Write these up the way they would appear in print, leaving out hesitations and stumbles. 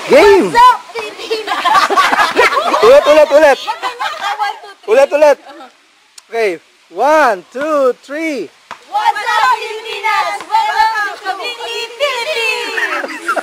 Game! Ulit. Okay, 1, 2, 3. What's up, Pilipinas? Welcome to Kabini Philippines!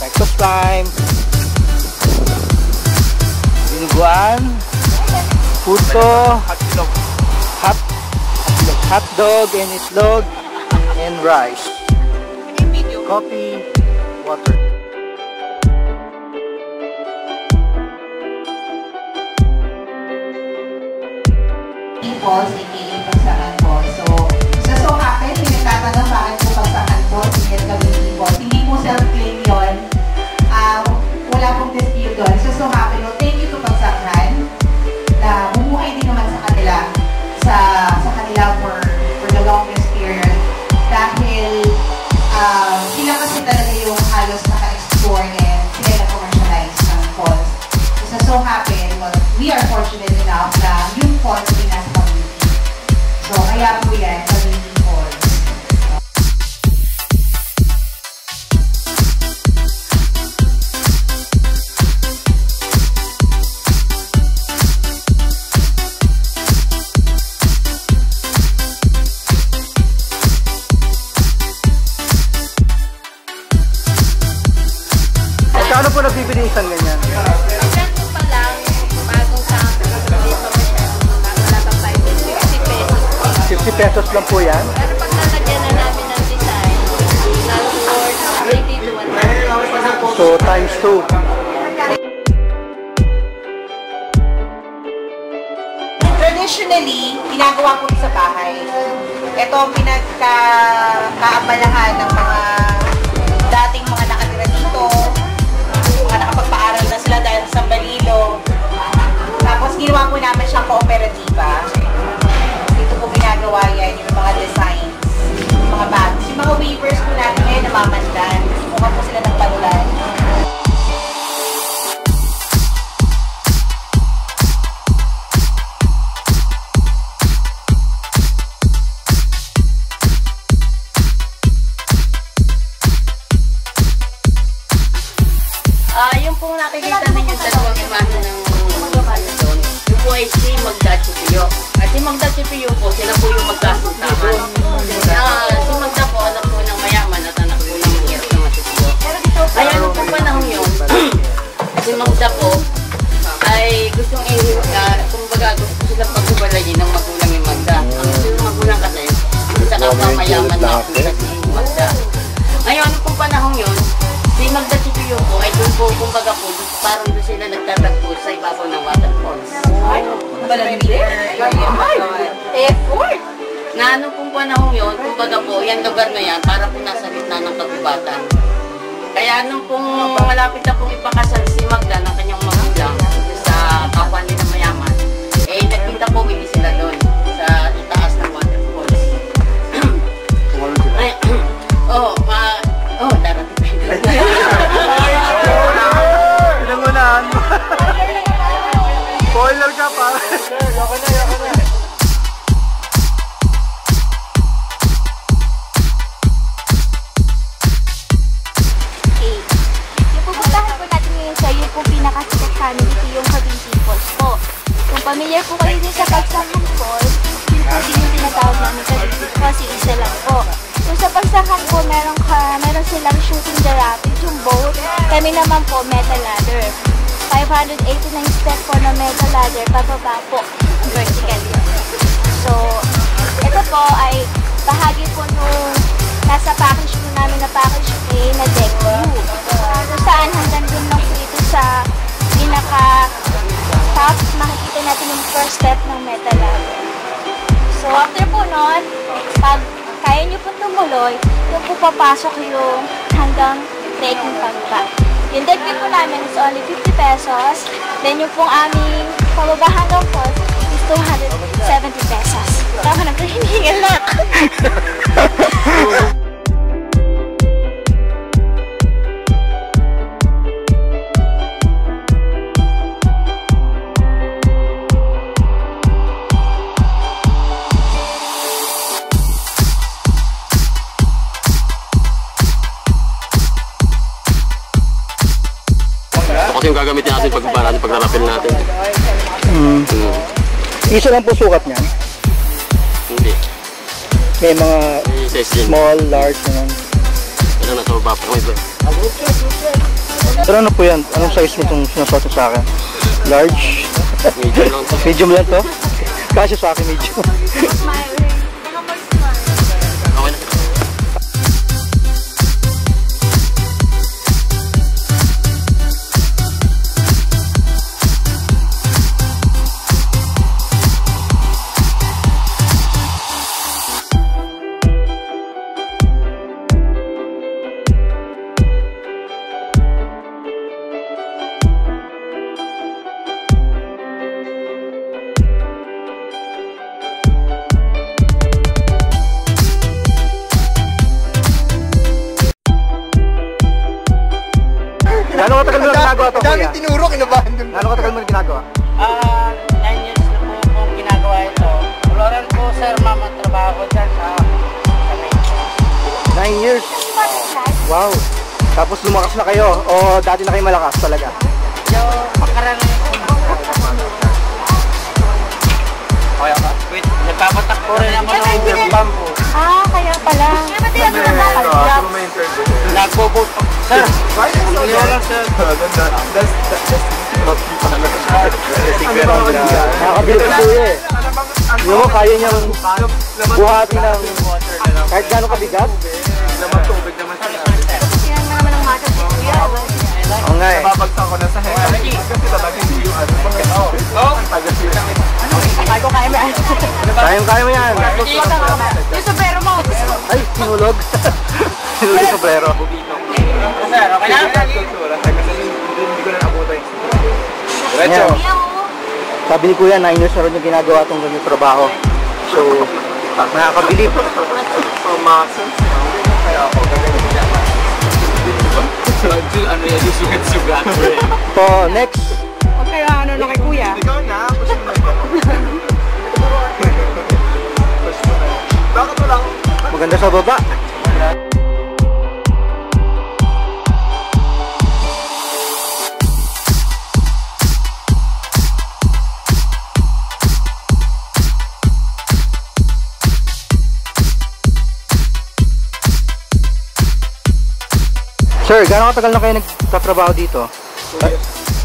Breakfast time. Dinuguan, puto, hot dog and itlog, and rice. Coffee, water. Falls, aka Bagsakan Falls. So happen, yung nagtatanong bakit po Bagsakan Falls, hindi Kabini Falls. Hindi po self-claim yun. Wala pong dispute doon. So happen, thank you to Bagsakan na bumuhay din naman sa kanila for the longest period. Dahil sila kasi talaga yung halos naka-explore and sila na-commercialize ng falls. So happen, we are fortunate enough na yung falls ay nasa community. So kaya po yan, Kabini Falls. Magkano po nabibili isang ganyan? Pa lang, bagong sa dito pa siya. Wala pang 50 pesos. 50 pesos lang po yan? Pero pag nalagyan na namin ng design, nasa 80 to 100. So times 2. Traditionally, ginagawa ko sa bahay. Ito ang pinagkaabalahan ng mga dating mga nakatira dito, mga nakapagpaaral na sila dahil sa Balilo. Tapos ginawa po namin siyang kooperatiba. Dito po ginagawa yan, yung mga designs, yung mga bags. Yung mga weavers po natin ngayon namamandan. Mukha po sila ng panulan. Yung pong nakikita ninyo dalawang imahe ng doon, yung po ay si Magda Chipio. At si Magda Chipio po, sila po yung magkasuntahan. Si Magda po, anak po ng mayaman at anak po ng mahirap na matipio. Kaya nung po panahon yun, si Magda po ay gustong kumbaga gusto silang pagbubalayin ng magulang yung Magda. Ang gusto yung magulang kasi, sa kapamayaman na po kasi Magda. Ngayon, nung po panahon yun, si Magda Chipio po ay doon po, kumbaga po, parang doon sila nagtatagpo sa ibabaw ng waterfalls. Ay, effort! Na ano pong panahon yun, kumbaga po, yan lugar na yan, para po nasa gitna ng kagubatan. Kaya nung pong malapit na pong ipakasal si Magda ng kanyang magulang sa kapwa nila mayaman, eh nagkita po hindi sila doon sa itaas ng waterfalls. Darating pa yun. Pinangunahan mo. Spoiler ka pa. Yoko na. Okay. Yung pupuntahan po natin ngayon sa yun po pinakasikat sa amin, ito yung Kabini Falls po. Kung familiar po kayo din sa Bagsakan Falls, yun po din yung tinatawag namin Kabini kasi isa lang po. Kung sa Bagsakan po, meron silang shooting the rapid, yung boat. Kami naman po, metal ladder. 589 step po na metal ladder, pababa po, vertical. So, ito po ay bahagi po nung nasa package po namin na package A na deck view. Kung saan hanggang dun lang po dito sa pinaka-top, makikita natin yung first step ng metal ladder. So after po nun, pag kaya nyo po tumuloy, yung po papasok yung hanggang trekking pababa. Yung deck view po namin is only 50 pesos. Then yung pong aming pababa hanggang falls is 270 pesos. Tama na po, hinihingal na. Kasi yung gagamitin natin pag-rapel natin. Isa lang po sukat niyan. Hindi. May mga Size din. small, large, naman. Pero nasa baba pa kami. Pero ano po yan? Anong size mo itong sinasuot mo sa akin? Large? Medium lang to. Medium lang to? Kasi sa akin medium. Okay na. Gano'ng katagal mo na ginagawa ito, kuya? Tinuro, kinabahan dun. Gano'ng katagal mo na ginagawa? 9 years na po akong ginagawa ito. Floral po, sir, mama, trabaho ko dyan sa May. 9 years? Wow! Tapos lumakas na kayo? O dati na kayo malakas talaga? Yung makarang kaya ka? Wait, nagpapatakbo rin ako ng bamboo. Ah, kaya pala. Kaya ba tayo nakakalaga? Nagpo-boat. Sir, ano lang, sir? Nakakabilib po eh. Yung mo, kaya niyang buhati ng kahit gano'ng kabigat? Yan mo naman ang mata si Kuya. Oo nga eh. Babagsak ko na sa henga. Kasi talaga hindi yung ano. Kayang-kaya mo yan. Yung sombrero mo. Ay, sinulog. Sinulog yung sombrero. Sir, okay na? Kasi hindi ko na nabuto yung Diretso. Sabi ni Kuya, 9 years na rin yung ginagawa itong ganyan trabaho. So, nakakabilib. Kaya ako, Ano yan, yung sugat-sugat. So, next. O kaya ano na kay Kuya? ikaw na, push mo na ito. Push mo na. Bakit walang Maganda sa baba. Sir, gaano katagal na kayo nagtatrabaho dito?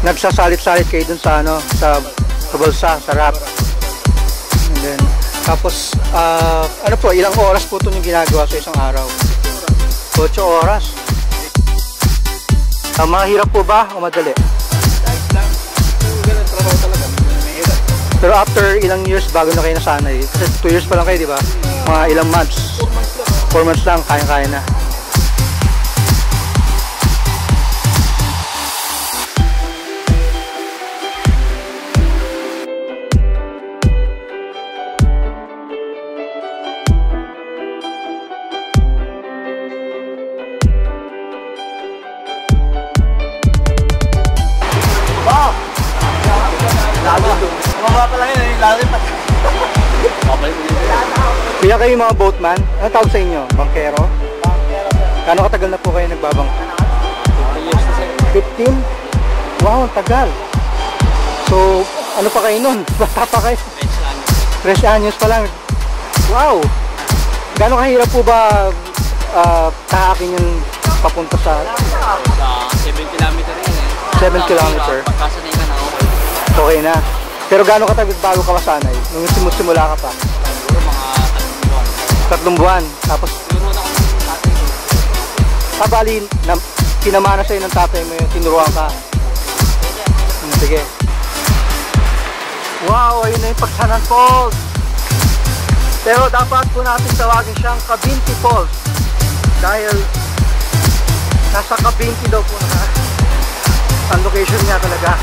Nagsasalit-salit kayo dun sa ano, sa bulsa, sa wrap. And then, tapos, ano po, ilang oras po ito yung ginagawa sa isang araw? 8 oras. Mahirap po ba o madali? Pero after ilang years bago na kayo nasanay, kasi 2 years pa lang kayo, di ba? Mga ilang months, 4 months lang, kaya-kaya na. Kaya kayo mga boatman, ano tawag sa inyo? Bangkero? Kano katagal na po kayo nagbabang? 15? Wow, ang tagal. So, ano pa kayo nun? Bata pa kayo? 3 anyos pa lang. Wow! Gano'ng kahirap po ba tahakin yung papunta sa... Sa 7 kilometer yun eh. 7 kilometer? Pagkasanay ka na, okay. Okay na. Pero gano'ng katagal bago ka masanay? Nung simula ka pa? Siguro mga 3 buwan. 3 buwan. Tapos, bali, pinamana sa'yo ng tatay mo yung tinuruan ka. Sige. Wow, ayun na yung Pagsanan Falls. Pero dapat po natin tawagin siyang Cabinti Falls. Dahil nasa Cabinti daw po ang location niya talaga.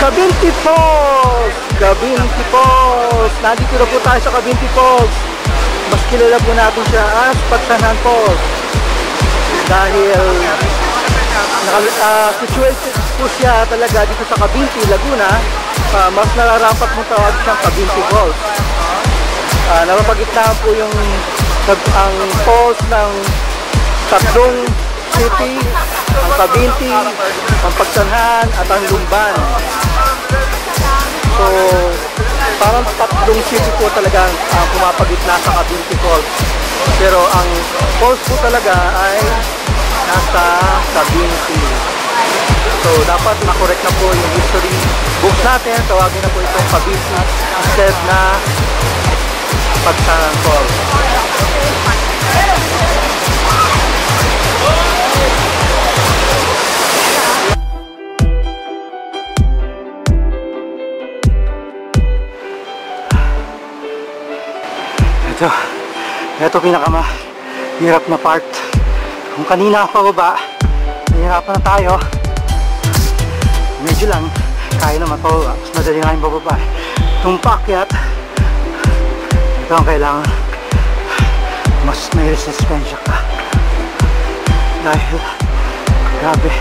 Cabinti Falls! Cabinti Falls! Nandito na po tayo sa Cabinti Falls. Mas kilala po natin siya as Pagsanan Falls. Dahil situated po siya talaga dito sa Cabinti, Laguna. Mas nararapat mo tawag siyang Cabinti Falls. Napapagitnaan po yung ang falls ng 3 city, ang Cabinti, ang Pagsanhan at ang Lumban. So, parang 3 city po talaga ang pumapagitna sa Cabinti Falls. Pero ang falls po talaga ay nasa Cabinti. So, dapat makorek na po yung history books natin. Tawagin na po itong Cabinti instead na Pagsanan Falls. Ito pinakamahirap na part. Kung kanina pababa, nahihirapan na tayo. Medyo lang, kaya naman pababa. Mas madali nga yung bababa. Itong paakyat, ito ang kailangan. Mas may resistensya ka. Dahil, grabe.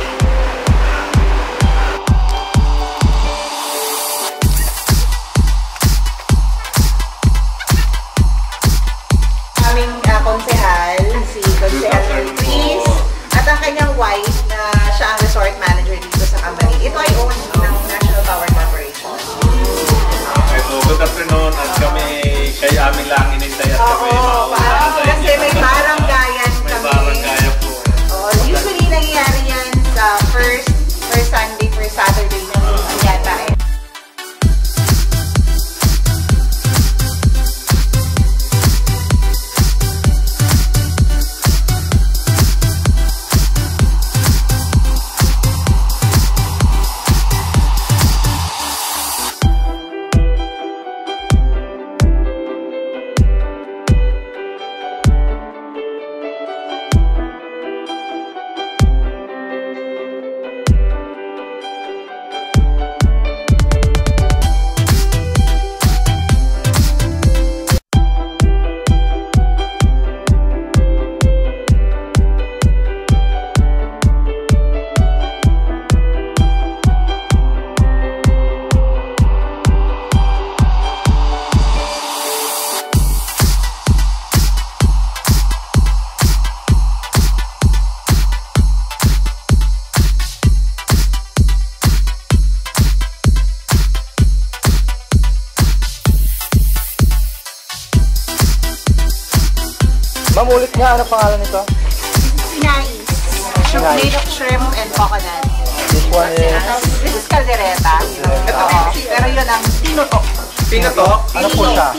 Konsehal, si Konsehal Chris, at ang kanyang wife na siya ang resort manager dito sa Camarin. Ito ay owned ng National Power Corporation. Good afternoon at kami kay amin lang inintay at kami kasi may baranggayan kami. May baranggayan po. Usually nangyayari yan sa first Sunday, first Saturday ng yata eh. Ma'am, ulit nga, ano pangalan nito? Sinais. Made of shrimp and coconut. This one is... This is caldereta. Pero yun ang tinutok. Tinutok? Ano po siya?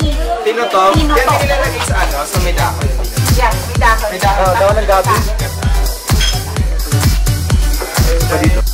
Tinutok? Yan yung nilalagay sa ano? Sa medako. Yes, may dahon. May dahon. Daw ng gabi. Dito.